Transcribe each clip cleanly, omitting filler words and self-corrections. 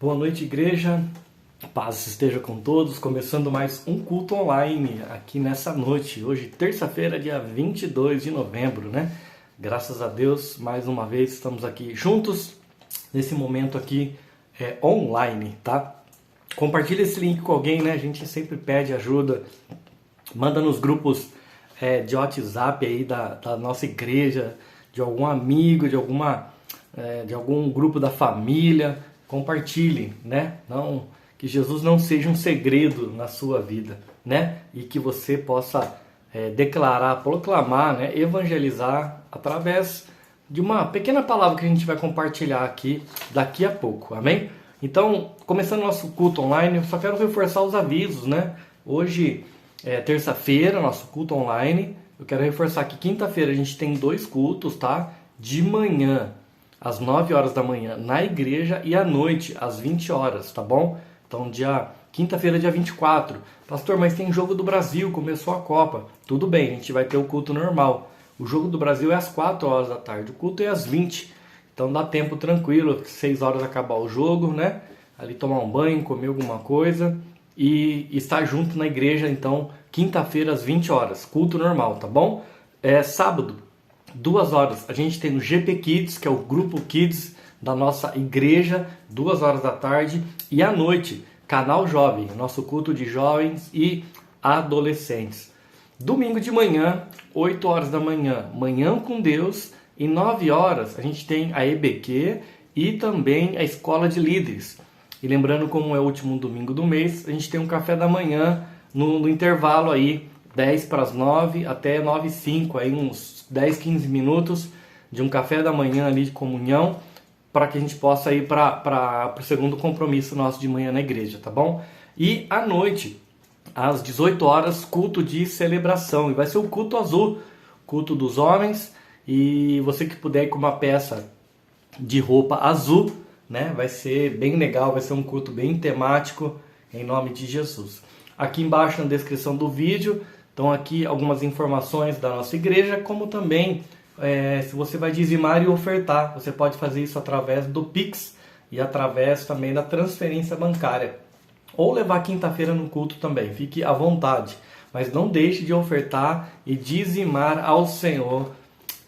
Boa noite, igreja. Paz esteja com todos. Começando mais um culto online aqui nessa noite. Hoje, terça-feira, dia 22 de novembro, né? Graças a Deus, mais uma vez estamos aqui juntos nesse momento aqui online, tá? Compartilha esse link com alguém, né? A gente sempre pede ajuda. Manda nos grupos de WhatsApp aí da nossa igreja, de algum amigo, de algum grupo da família. Compartilhe, né? Que Jesus não seja um segredo na sua vida, né? E que você possa declarar, proclamar, né? Evangelizar através de uma pequena palavra que a gente vai compartilhar aqui daqui a pouco, amém? Então, começando nosso culto online, eu só quero reforçar os avisos, né? Hoje é terça-feira, nosso culto online. Eu quero reforçar que quinta-feira a gente tem 2 cultos, tá? De manhã, às 9 horas da manhã na igreja e à noite, às 20 horas, tá bom? Então, quinta-feira, dia 24. Pastor, mas tem jogo do Brasil, começou a Copa. Tudo bem, a gente vai ter o culto normal. O jogo do Brasil é às 4 horas da tarde, o culto é às 20. Então dá tempo tranquilo, 6 horas acabar o jogo, né? Ali tomar um banho, comer alguma coisa e estar junto na igreja, então, quinta-feira às 20 horas, culto normal, tá bom? Sábado, 2 horas, a gente tem o GP Kids, que é o grupo Kids da nossa igreja, 2 horas da tarde. E à noite, Canal Jovem, nosso culto de jovens e adolescentes. Domingo de manhã, 8 horas da manhã, Manhã com Deus. E 9 horas, a gente tem a EBQ e também a Escola de Líderes. E lembrando, como é o último domingo do mês, a gente tem um café da manhã no intervalo aí, 10 para as 9 até 9h05, aí uns 10, 15 minutos de um café da manhã ali de comunhão, para que a gente possa ir para o segundo compromisso nosso de manhã na igreja, tá bom? E à noite, às 18 horas, culto de celebração. E vai ser o culto azul, culto dos homens. E você que puder ir com uma peça de roupa azul, né? Vai ser bem legal, vai ser um culto bem temático, em nome de Jesus. Aqui embaixo na descrição do vídeo estão aqui algumas informações da nossa igreja, como também se você vai dizimar e ofertar, você pode fazer isso através do Pix e através também da transferência bancária. Ou levar quinta-feira no culto também, fique à vontade. Mas não deixe de ofertar e dizimar ao Senhor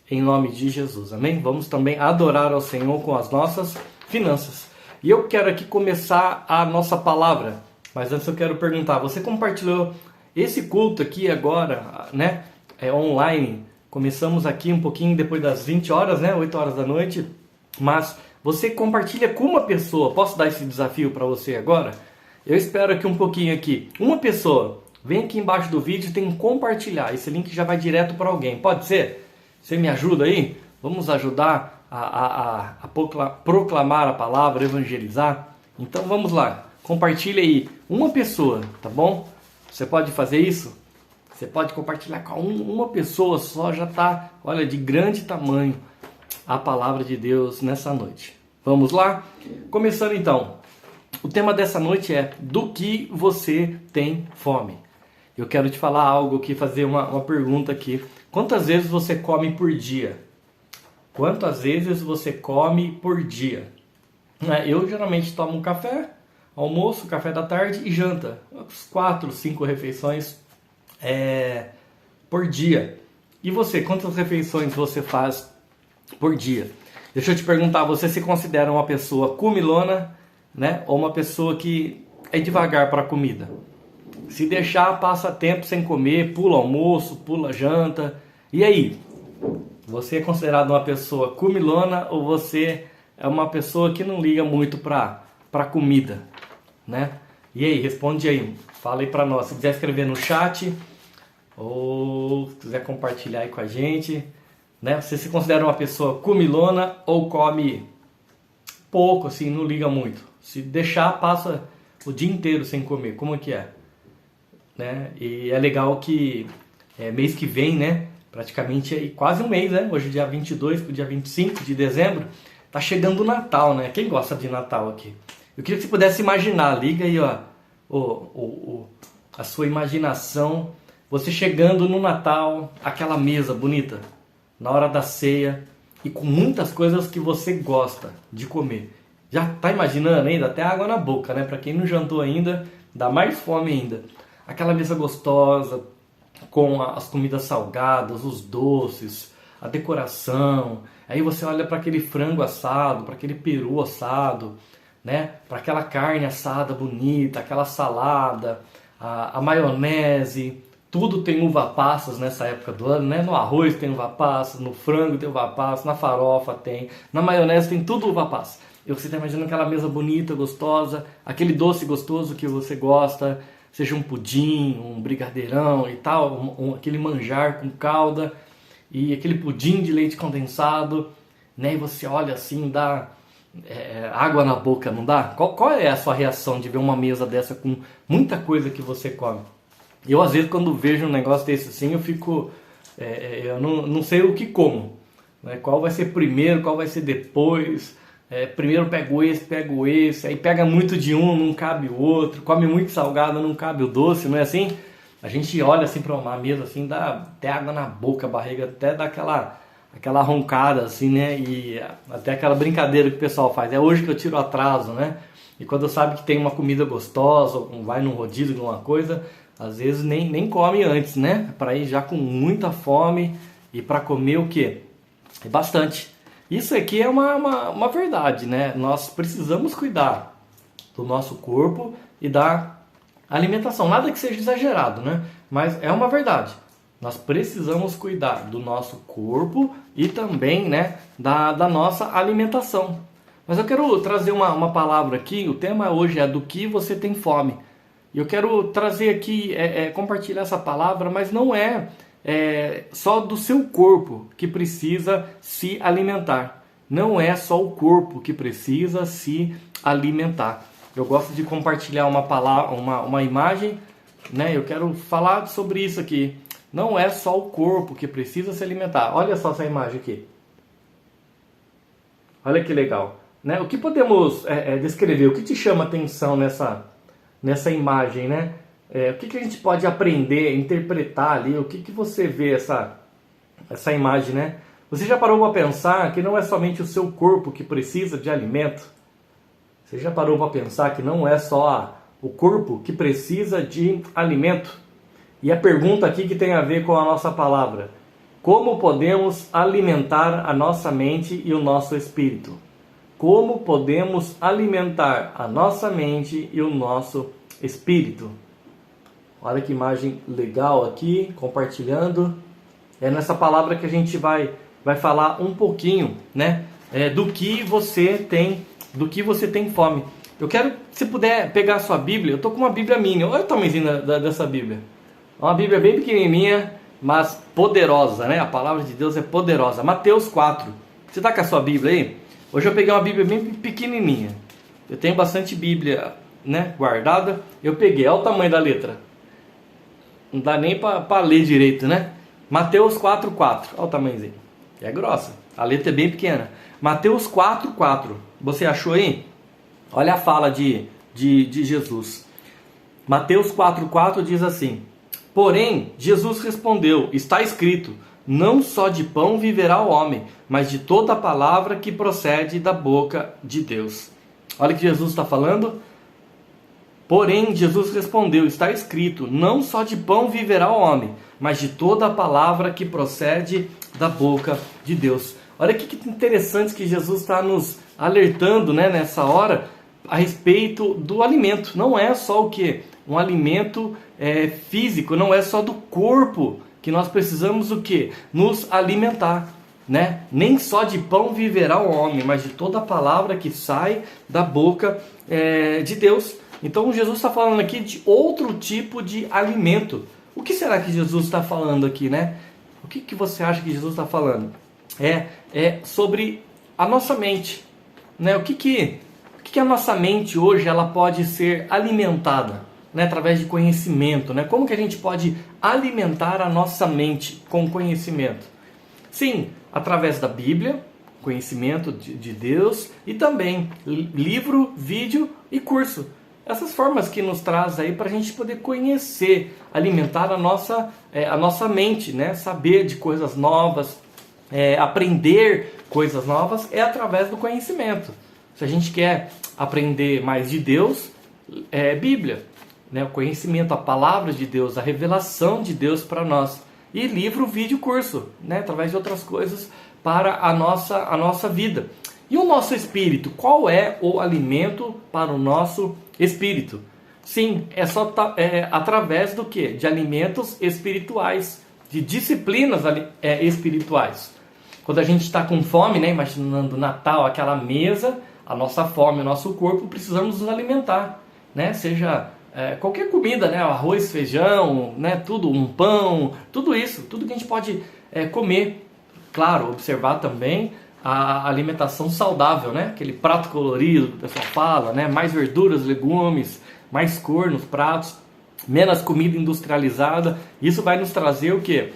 em nome de Jesus, amém? Vamos também adorar ao Senhor com as nossas finanças. E eu quero aqui começar a nossa palavra, mas antes eu quero perguntar, você compartilhou esse culto aqui agora, né? Online. Começamos aqui um pouquinho depois das 20 horas, né? 8 horas da noite. Mas você compartilha com uma pessoa. Posso dar esse desafio para você agora? Eu espero aqui um pouquinho aqui. Uma pessoa. Vem aqui embaixo do vídeo, tem que compartilhar. Esse link já vai direto para alguém. Pode ser? Você me ajuda aí? Vamos ajudar a proclamar a palavra, evangelizar? Então vamos lá. Compartilha aí. Uma pessoa, tá bom? Você pode fazer isso? Você pode compartilhar com uma pessoa só, já está, olha, de grande tamanho a palavra de Deus nessa noite. Vamos lá? Começando então. O tema dessa noite é: do que você tem fome? Eu quero te falar algo aqui, fazer uma pergunta aqui. Quantas vezes você come por dia? Quantas vezes você come por dia? Eu geralmente tomo um café, almoço, café da tarde e janta. 4, 5 refeições por dia. E você, quantas refeições você faz por dia? Deixa eu te perguntar, você se considera uma pessoa comilona, né? Ou uma pessoa que é devagar para a comida? Se deixar, passa tempo sem comer, pula almoço, pula janta. E aí? Você é considerado uma pessoa comilona ou você é uma pessoa que não liga muito para comida, né? E aí, responde aí. Fala aí para nós. Se quiser escrever no chat ou se quiser compartilhar aí com a gente, né? Você se considera uma pessoa comilona ou come pouco, assim, não liga muito? Se deixar, passa o dia inteiro sem comer. Como é que é? Né? E é legal que mês que vem, né? Praticamente quase um mês, né? Hoje dia 22 para o dia 25 de dezembro. Tá chegando o Natal, né? Quem gosta de Natal aqui? Eu queria que você pudesse imaginar. Liga aí, ó, a sua imaginação. Você chegando no Natal, aquela mesa bonita, na hora da ceia, e com muitas coisas que você gosta de comer. Já tá imaginando ainda? Até água na boca, né? Para quem não jantou ainda, dá mais fome ainda. Aquela mesa gostosa, com as comidas salgadas, os doces, a decoração. Aí você olha para aquele frango assado, para aquele peru assado, né? Para aquela carne assada bonita, aquela salada, a maionese. Tudo tem uva passas nessa época do ano, né? No arroz tem uva passas, no frango tem uva passas, na farofa tem, na maionese tem tudo uva passas. E você está imaginando aquela mesa bonita, gostosa, aquele doce gostoso que você gosta, seja um pudim, um brigadeirão e tal, aquele manjar com calda e aquele pudim de leite condensado, né? E você olha assim, dá água na boca, não dá? Qual é a sua reação de ver uma mesa dessa com muita coisa que você come? Eu, às vezes, quando vejo um negócio desse assim, eu fico... eu não sei o que como, né? Qual vai ser primeiro, qual vai ser depois. Primeiro pego esse, aí pega muito de um, não cabe o outro. Come muito salgado, não cabe o doce, não é assim? A gente olha assim para uma mesa, assim, dá até água na boca, a barriga até dá aquela roncada, assim, né? E até aquela brincadeira que o pessoal faz. É hoje que eu tiro o atraso, né? E quando sabe que tem uma comida gostosa, ou vai num rodízio de alguma coisa... Às vezes nem come antes, né? Para ir já com muita fome e para comer o quê? É bastante. Isso aqui é uma verdade, né? Nós precisamos cuidar do nosso corpo e da alimentação. Nada que seja exagerado, né? Mas é uma verdade. Nós precisamos cuidar do nosso corpo e também, né, da nossa alimentação. Mas eu quero trazer uma palavra aqui. O tema hoje é do que você tem fome. E eu quero trazer aqui, compartilhar essa palavra, mas não é só do seu corpo que precisa se alimentar. Não é só o corpo que precisa se alimentar. Eu gosto de compartilhar uma palavra, uma imagem, né? Eu quero falar sobre isso aqui. Não é só o corpo que precisa se alimentar. Olha só essa imagem aqui. Olha que legal, né? O que podemos descrever? O que te chama atenção nessa imagem, né? O que a gente pode aprender, interpretar ali? O que você vê essa imagem, né? Você já parou para pensar que não é somente o seu corpo que precisa de alimento? Você já parou para pensar que não é só o corpo que precisa de alimento? E a pergunta aqui que tem a ver com a nossa palavra: como podemos alimentar a nossa mente e o nosso espírito? Como podemos alimentar a nossa mente e o nosso espírito? Olha que imagem legal aqui, compartilhando. É nessa palavra que a gente vai falar um pouquinho, né? Do que você tem fome. Eu quero, se puder, pegar a sua Bíblia. Eu tô com uma Bíblia minha. Olha o tamanhozinho dessa Bíblia. É uma Bíblia bem pequenininha, mas poderosa, né? A palavra de Deus é poderosa. Mateus 4. Você tá com a sua Bíblia aí? Hoje eu peguei uma Bíblia bem pequenininha. Eu tenho bastante Bíblia, né, guardada. Eu peguei, olha o tamanho da letra. Não dá nem para ler direito, né? Mateus 4:4. Olha o tamanhozinho. É grossa. A letra é bem pequena. Mateus 4:4. Você achou aí? Olha a fala de Jesus. Mateus 4:4 diz assim: porém, Jesus respondeu: está escrito, não só de pão viverá o homem, mas de toda a palavra que procede da boca de Deus. Olha o que Jesus está falando. Porém, Jesus respondeu, está escrito, não só de pão viverá o homem, mas de toda a palavra que procede da boca de Deus. Olha que interessante que Jesus está nos alertando, né, nessa hora, a respeito do alimento. Não é só o quê? Um alimento físico, não é só do corpo que nós precisamos o quê? Nos alimentar, né? Nem só de pão viverá o homem, mas de toda a palavra que sai da boca de Deus. Então Jesus está falando aqui de outro tipo de alimento. O que será que Jesus está falando aqui, né? O que você acha que Jesus está falando? É sobre a nossa mente, né? O que a nossa mente hoje ela pode ser alimentada, né? Através de conhecimento, né? Como que a gente pode alimentar a nossa mente com conhecimento? Sim, através da Bíblia, conhecimento de Deus, e também livro, vídeo e curso. Essas formas que nos traz aí para a gente poder conhecer, alimentar a nossa mente, né? Saber de coisas novas, aprender coisas novas é através do conhecimento. Se a gente quer aprender mais de Deus, é Bíblia, né? O conhecimento, a palavra de Deus, a revelação de Deus para nós. E livro, vídeo, curso, né? Através de outras coisas para a nossa vida. E o nosso espírito? Qual é o alimento para o nosso espírito? Sim, é através do quê? De alimentos espirituais, de disciplinas espirituais. Quando a gente está com fome, né? Imaginando o Natal, aquela mesa, a nossa fome, o nosso corpo, precisamos nos alimentar, né? Seja qualquer comida, né? Arroz, feijão, né? Tudo, um pão, tudo isso, tudo que a gente pode comer. Claro, observar também a alimentação saudável, né? Aquele prato colorido que o pessoal fala, né? Mais verduras, legumes, mais cor nos pratos, menos comida industrializada. Isso vai nos trazer o quê?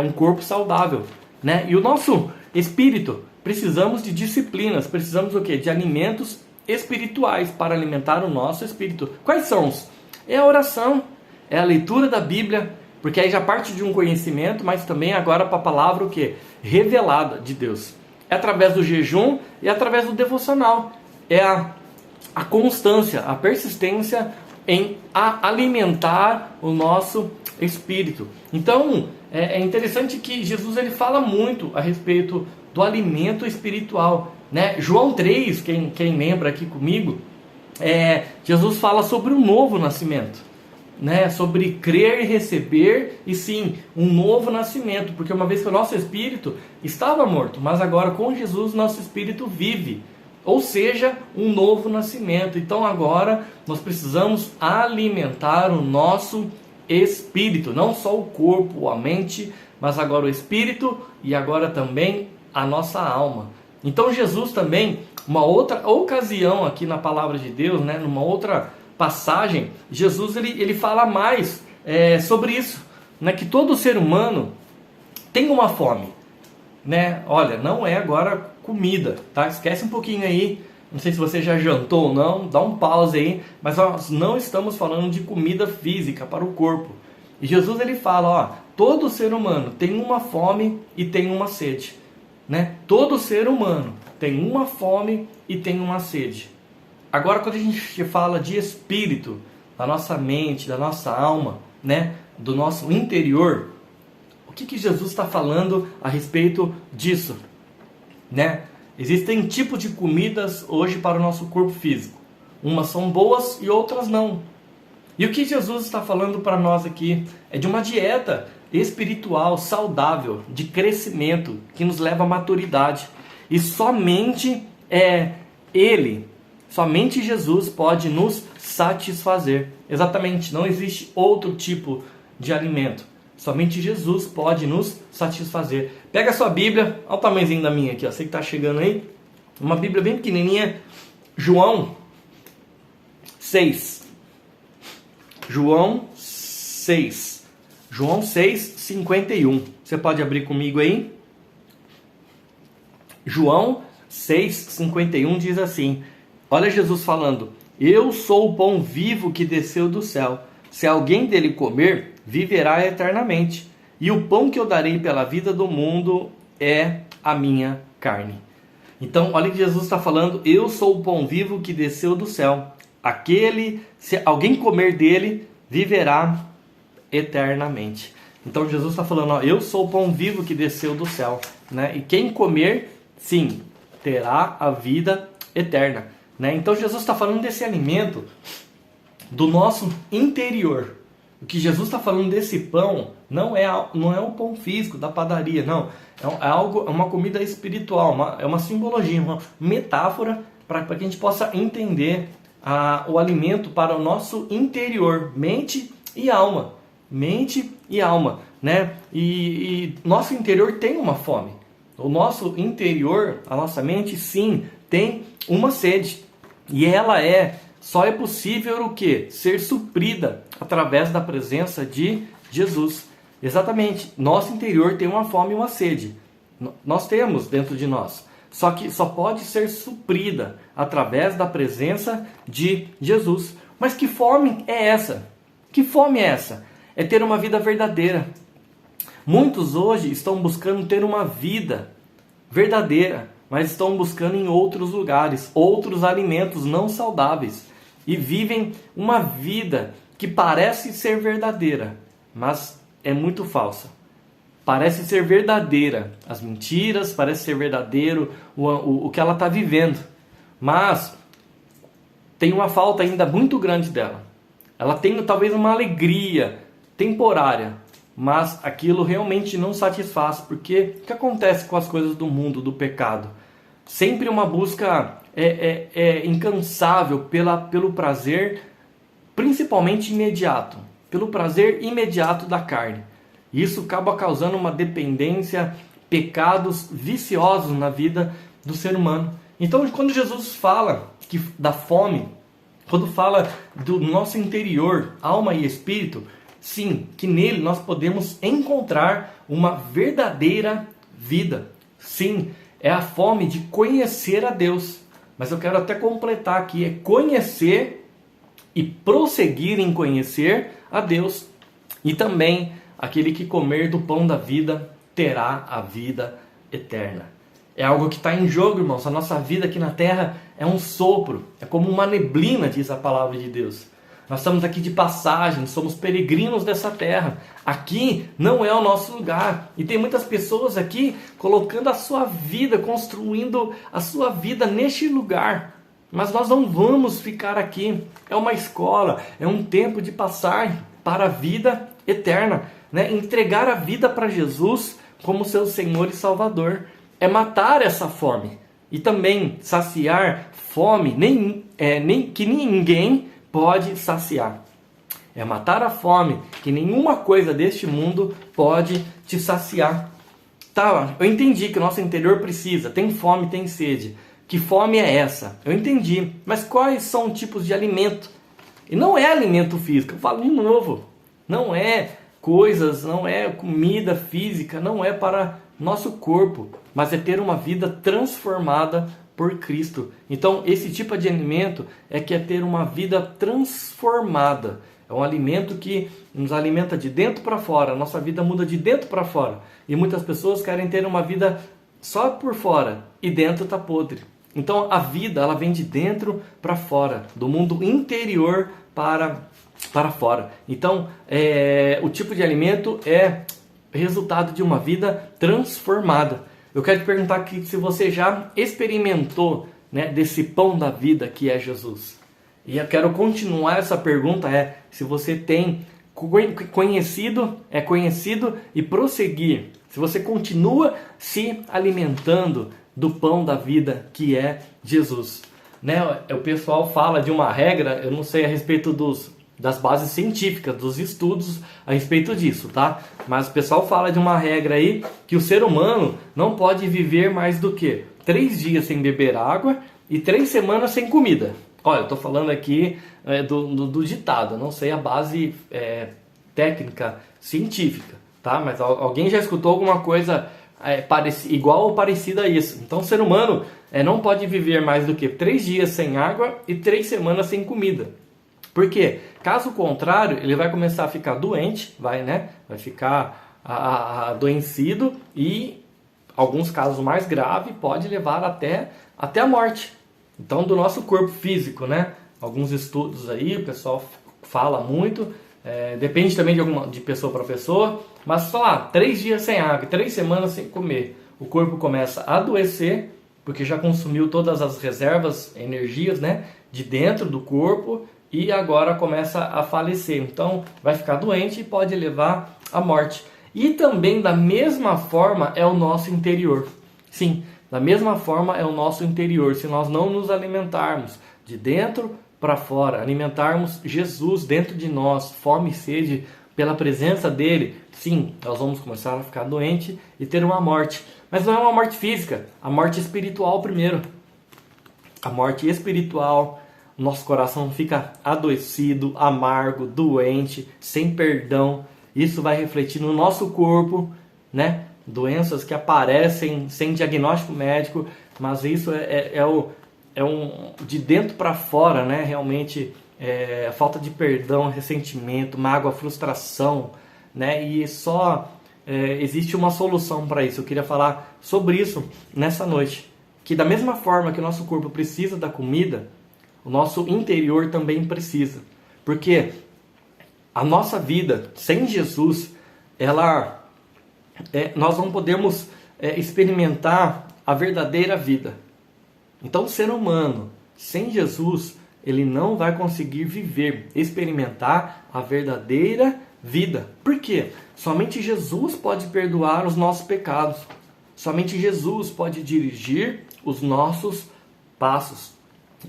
Um corpo saudável, né? E o nosso espírito, precisamos de disciplinas, precisamos o quê? De alimentos espirituais para alimentar o nosso espírito. Quais são os? É a oração, é a leitura da Bíblia, porque aí já parte de um conhecimento, mas também agora para a palavra o quê? Revelada de Deus. É através do jejum e através do devocional. É a constância, a persistência em alimentar o nosso espírito. Então, é interessante que Jesus ele fala muito a respeito do alimento espiritual, né? João 3, quem lembra aqui comigo, Jesus fala sobre o novo nascimento, né? Sobre crer e receber, e sim, um novo nascimento, porque uma vez que o nosso espírito estava morto, mas agora com Jesus nosso espírito vive, ou seja, um novo nascimento. Então agora nós precisamos alimentar o nosso espírito, não só o corpo, a mente, mas agora o espírito e agora também a nossa alma. Então Jesus também, uma outra ocasião aqui na palavra de Deus, né, numa outra passagem, Jesus ele fala mais sobre isso, né, que todo ser humano tem uma fome, né? Olha, não é agora comida, tá? Esquece um pouquinho aí, não sei se você já jantou ou não, dá um pause aí, mas nós não estamos falando de comida física para o corpo. E Jesus ele fala, ó, todo ser humano tem uma fome e tem uma sede, né? Todo ser humano tem uma fome e tem uma sede. Agora, quando a gente fala de espírito, da nossa mente, da nossa alma, né, do nosso interior, o que Jesus está falando a respeito disso, né? Existem tipos de comidas hoje para o nosso corpo físico. Umas são boas e outras não. E o que Jesus está falando para nós aqui é de uma dieta espiritual, saudável, de crescimento, que nos leva à maturidade. E somente somente Jesus pode nos satisfazer. Exatamente, não existe outro tipo de alimento. Somente Jesus pode nos satisfazer. Pega a sua Bíblia, olha o tamanhozinho da minha aqui, ó. Você que está chegando aí. Uma Bíblia bem pequenininha. João 6. João 6. João 6, 51. Você pode abrir comigo aí? João 6, 51 diz assim. Olha Jesus falando. Eu sou o pão vivo que desceu do céu. Se alguém dele comer, viverá eternamente. E o pão que eu darei pela vida do mundo é a minha carne. Então, olha que Jesus está falando. Eu sou o pão vivo que desceu do céu. Se alguém comer dele, viverá eternamente. Então, Jesus está falando, ó, eu sou o pão vivo que desceu do céu, né? E quem comer, sim, terá a vida eterna, né? Então, Jesus está falando desse alimento do nosso interior. O que Jesus está falando desse pão não é o pão físico da padaria, não. É uma comida espiritual, é uma simbologia, uma metáfora para que a gente possa entender o alimento para o nosso interior, mente e alma. Mente e alma, né? E nosso interior tem uma fome. O nosso interior, a nossa mente, sim, tem uma sede. E ela só é possível o quê? Ser suprida através da presença de Jesus. Exatamente. Nosso interior tem uma fome e uma sede. Nós temos dentro de nós. Só que só pode ser suprida através da presença de Jesus. Mas que fome é essa? Que fome é essa? É ter uma vida verdadeira. Muitos hoje estão buscando ter uma vida verdadeira, mas estão buscando em outros lugares, outros alimentos não saudáveis, e vivem uma vida que parece ser verdadeira, mas é muito falsa. Parece ser verdadeira as mentiras, parece ser verdadeiro o que ela está vivendo, mas tem uma falta ainda muito grande dela. Ela tem talvez uma alegria temporária, mas aquilo realmente não satisfaz, porque o que acontece com as coisas do mundo, do pecado? Sempre uma busca incansável pelo prazer, principalmente imediato, pelo prazer imediato da carne. Isso acaba causando uma dependência, pecados viciosos na vida do ser humano. Então, quando Jesus fala da fome, quando fala do nosso interior, alma e espírito, sim, que nele nós podemos encontrar uma verdadeira vida. Sim, é a fome de conhecer a Deus. Mas eu quero até completar aqui, é conhecer e prosseguir em conhecer a Deus. E também, aquele que comer do pão da vida terá a vida eterna. É algo que está em jogo, irmãos. A nossa vida aqui na terra é um sopro, é como uma neblina, diz a palavra de Deus. Nós estamos aqui de passagem, somos peregrinos dessa terra. Aqui não é o nosso lugar. E tem muitas pessoas aqui colocando a sua vida, construindo a sua vida neste lugar. Mas nós não vamos ficar aqui. É uma escola, é um tempo de passagem para a vida eterna, né? Entregar a vida para Jesus como seu Senhor e Salvador. É matar essa fome. E também saciar fome que ninguém pode saciar. É matar a fome que nenhuma coisa deste mundo pode te saciar. Tá, eu entendi que o nosso interior precisa, tem fome, tem sede. Que fome é essa? Eu entendi. Mas quais são os tipos de alimento? E não é alimento físico, eu falo de novo. Não é coisas, não é comida física, não é para nosso corpo, mas é ter uma vida transformada por Cristo. Então, esse tipo de alimento é ter uma vida transformada. É um alimento que nos alimenta de dentro para fora. A nossa vida muda de dentro para fora. E muitas pessoas querem ter uma vida só por fora e dentro está podre. Então, a vida ela vem de dentro para fora, do mundo interior para fora. Então, o tipo de alimento é resultado de uma vida transformada. Eu quero te perguntar aqui se você já experimentou, né, desse pão da vida que é Jesus. E eu quero continuar essa pergunta, se você tem conhecido e prosseguir, se você continua se alimentando do pão da vida que é Jesus. Né? O pessoal fala de uma regra, eu não sei a respeito das bases científicas, dos estudos a respeito disso, tá? Mas o pessoal fala de uma regra aí que o ser humano não pode viver mais do que 3 dias sem beber água e 3 semanas sem comida. Olha, eu estou falando aqui do ditado, não sei a base técnica científica, tá? Mas alguém já escutou alguma coisa igual ou parecida a isso. Então o ser humano não pode viver mais do que 3 dias sem água e 3 semanas sem comida. Por quê? Caso contrário, ele vai começar a ficar doente, vai ficar adoecido e, alguns casos mais graves, pode levar até a morte. Então, do nosso corpo físico, né? Alguns estudos aí, o pessoal fala muito, depende também de pessoa para pessoa, mas só 3 dias sem água, 3 semanas sem comer, o corpo começa a adoecer, porque já consumiu todas as reservas, energias, né, de dentro do corpo, e agora começa a falecer. Então vai ficar doente e pode levar à morte. E também da mesma forma é o nosso interior. Sim, da mesma forma é o nosso interior. Se nós não nos alimentarmos de dentro para fora, alimentarmos Jesus dentro de nós, fome e sede pela presença dele, sim, nós vamos começar a ficar doente e ter uma morte. Mas não é uma morte física, a morte espiritual primeiro. A morte espiritual. Nosso coração fica adoecido, amargo, doente, sem perdão. Isso vai refletir no nosso corpo, né? Doenças que aparecem sem diagnóstico médico, mas isso é um de dentro para fora, né? Realmente a falta de perdão, ressentimento, mágoa, frustração, né? E só existe uma solução para isso. Eu queria falar sobre isso nessa noite. que da mesma forma que o nosso corpo precisa da comida, o nosso interior também precisa. Porque a nossa vida sem Jesus, nós não podemos experimentar a verdadeira vida. Então o ser humano sem Jesus, ele não vai conseguir viver, experimentar a verdadeira vida. Por quê? Somente Jesus pode perdoar os nossos pecados. Somente Jesus pode dirigir os nossos passos.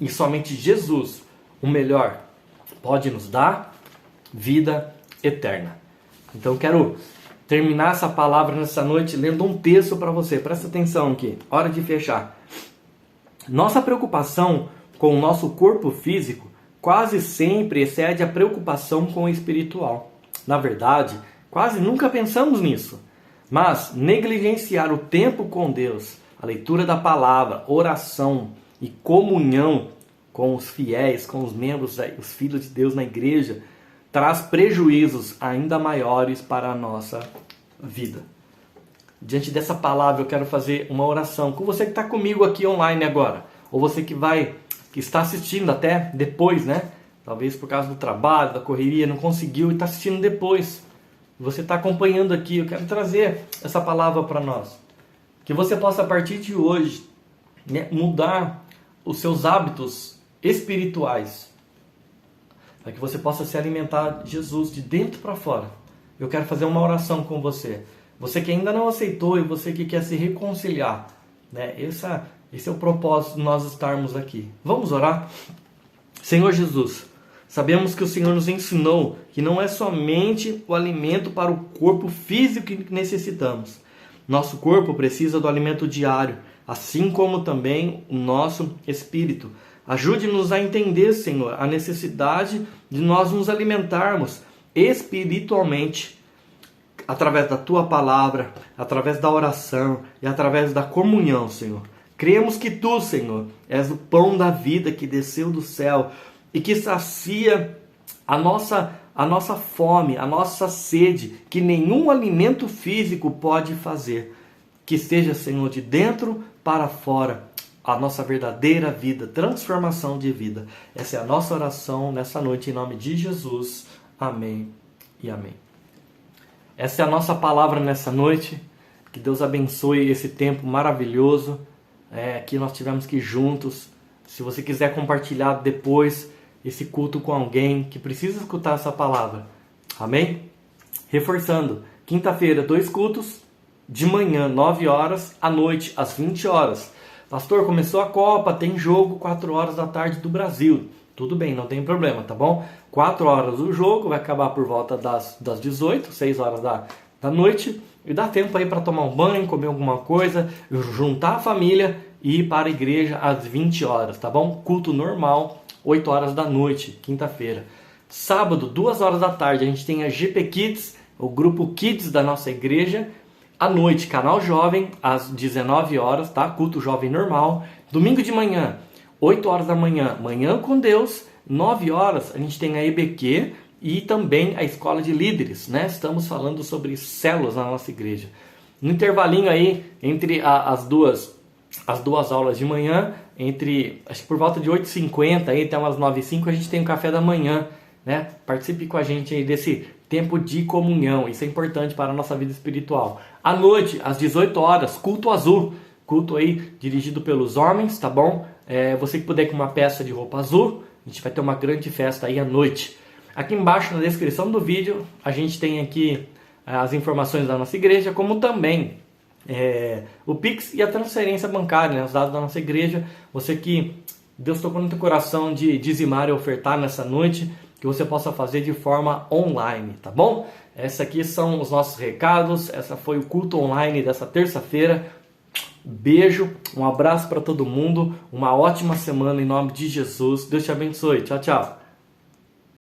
E somente Jesus, o melhor, pode nos dar vida eterna. Então eu quero terminar essa palavra nessa noite lendo um texto para você. Presta atenção aqui, hora de fechar. Nossa preocupação com o nosso corpo físico quase sempre excede a preocupação com o espiritual. Na verdade, quase nunca pensamos nisso. Mas negligenciar o tempo com Deus, a leitura da palavra, oração e comunhão com os fiéis, com os membros, os filhos de Deus na igreja, traz prejuízos ainda maiores para a nossa vida. Diante dessa palavra eu quero fazer uma oração com você que está comigo aqui online agora, ou você que está assistindo até depois, né? Talvez por causa do trabalho, da correria, não conseguiu e está assistindo depois. Você está acompanhando aqui, eu quero trazer essa palavra para nós. Que você possa, a partir de hoje, né, mudar os seus hábitos espirituais. Para que você possa se alimentar de Jesus de dentro para fora. Eu quero fazer uma oração com você. Você que ainda não aceitou e você que quer se reconciliar. Né? Esse é o propósito de nós estarmos aqui. Vamos orar? Senhor Jesus, sabemos que o Senhor nos ensinou que não é somente o alimento para o corpo físico que necessitamos. Nosso corpo precisa do alimento diário, assim como também o nosso espírito. Ajude-nos a entender, Senhor, a necessidade de nós nos alimentarmos espiritualmente, através da Tua palavra, através da oração e através da comunhão, Senhor. Cremos que Tu, Senhor, és o pão da vida que desceu do céu e que sacia a nossa fome, a nossa sede, que nenhum alimento físico pode fazer. Que seja, Senhor, de dentro para fora, a nossa verdadeira vida, transformação de vida. Essa é a nossa oração nessa noite, em nome de Jesus. Amém e amém. Essa é a nossa palavra nessa noite. Que Deus abençoe esse tempo maravilhoso que nós tivemos aqui juntos. Se você quiser compartilhar depois esse culto com alguém que precisa escutar essa palavra. Amém? Reforçando, quinta-feira, 2 cultos, de manhã, 9 horas, à noite, às 20 horas. Pastor, começou a Copa, tem jogo 4 horas da tarde do Brasil. Tudo bem, não tem problema, tá bom? 4 horas o jogo, vai acabar por volta das 18, 6 horas da noite. E dá tempo aí para tomar um banho, comer alguma coisa, juntar a família e ir para a igreja às 20 horas, tá bom? Culto normal, 8 horas da noite, quinta-feira. Sábado, 2 horas da tarde, a gente tem a GP Kids, o grupo Kids da nossa igreja. À noite, canal jovem, às 19 horas, tá? Culto jovem normal. Domingo de manhã, 8 horas da manhã, Manhã com Deus. 9 horas, a gente tem a EBQ e também a Escola de Líderes, né? Estamos falando sobre células na nossa igreja. No intervalinho aí, entre as duas aulas de manhã, acho que por volta de 8h50 aí, até umas 9h05, a gente tem o café da manhã, né? Participe com a gente aí desse tempo de comunhão, isso é importante para a nossa vida espiritual. À noite, às 18 horas, culto azul, culto aí dirigido pelos homens, tá bom? Você que puder ir com uma peça de roupa azul, a gente vai ter uma grande festa aí à noite. Aqui embaixo na descrição do vídeo, a gente tem aqui as informações da nossa igreja, como também o Pix e a transferência bancária, né? Os dados da nossa igreja. Você que Deus tocou no teu coração de dizimar e ofertar nessa noite, que você possa fazer de forma online, tá bom? Esses aqui são os nossos recados, essa foi o culto online dessa terça-feira. Beijo, um abraço para todo mundo, uma ótima semana em nome de Jesus. Deus te abençoe, tchau, tchau.